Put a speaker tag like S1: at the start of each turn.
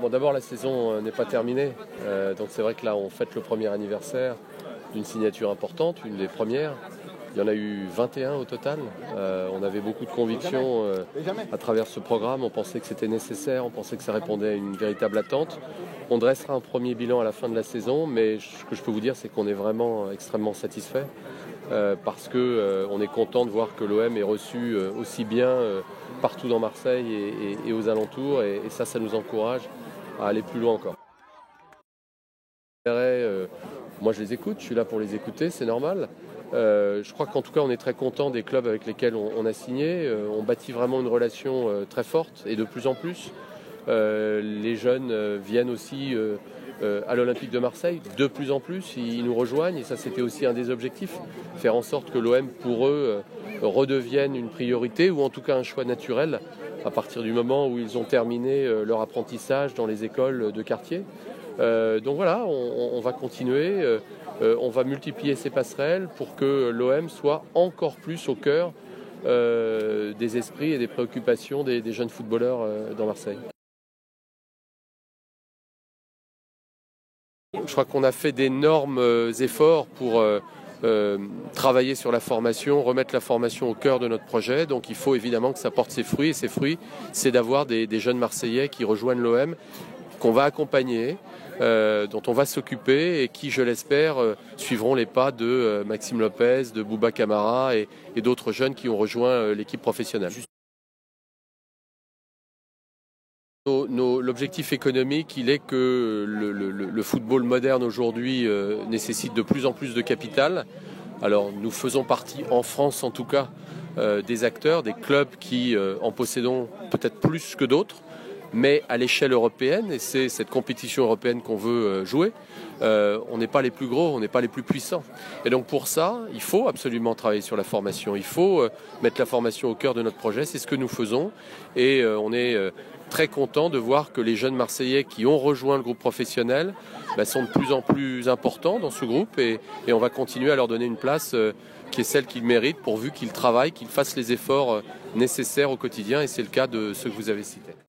S1: Bon, d'abord, la saison n'est pas terminée. Donc c'est vrai que là, on fête le premier anniversaire d'une signature importante, une des premières. Il y en a eu 21 au total. On avait beaucoup de convictions à travers ce programme. On pensait que c'était nécessaire, on pensait que ça répondait à une véritable attente. On dressera un premier bilan à la fin de la saison, mais ce que je peux vous dire, c'est qu'on est vraiment extrêmement satisfait parce qu'on est content de voir que l'OM est reçu aussi bien partout dans Marseille et aux alentours. Et ça nous encourage à aller plus loin encore. Moi, je les écoute, je suis là pour les écouter, c'est normal. Je crois qu'en tout cas, on est très content des clubs avec lesquels on a signé. On bâtit vraiment une relation très forte et de plus en plus. Les jeunes viennent aussi à l'Olympique de Marseille. De plus en plus, ils nous rejoignent et ça, c'était aussi un des objectifs. Faire en sorte que l'OM, pour eux, redevienne une priorité ou en tout cas un choix naturel à partir du moment où ils ont terminé leur apprentissage dans les écoles de quartier. Donc voilà, on va continuer, on va multiplier ces passerelles pour que l'OM soit encore plus au cœur des esprits et des préoccupations des jeunes footballeurs dans Marseille. Je crois qu'on a fait d'énormes efforts pour travailler sur la formation, remettre la formation au cœur de notre projet. Donc il faut évidemment que ça porte ses fruits. Et ses fruits, c'est d'avoir des jeunes Marseillais qui rejoignent l'OM, qu'on va accompagner, dont on va s'occuper et qui, je l'espère, suivront les pas de Maxime Lopez, de Bouba Camara et d'autres jeunes qui ont rejoint l'équipe professionnelle. L'objectif économique, il est que le football moderne aujourd'hui nécessite de plus en plus de capital. Alors nous faisons partie, en France en tout cas, des acteurs, des clubs qui en possédons peut-être plus que d'autres. Mais à l'échelle européenne, et c'est cette compétition européenne qu'on veut jouer, on n'est pas les plus gros, on n'est pas les plus puissants. Et donc pour ça, il faut absolument travailler sur la formation. Il faut mettre la formation au cœur de notre projet, c'est ce que nous faisons. Et on est très content de voir que les jeunes Marseillais qui ont rejoint le groupe professionnel sont de plus en plus importants dans ce groupe. Et on va continuer à leur donner une place qui est celle qu'ils méritent, pourvu qu'ils travaillent, qu'ils fassent les efforts nécessaires au quotidien. Et c'est le cas de ceux que vous avez cités.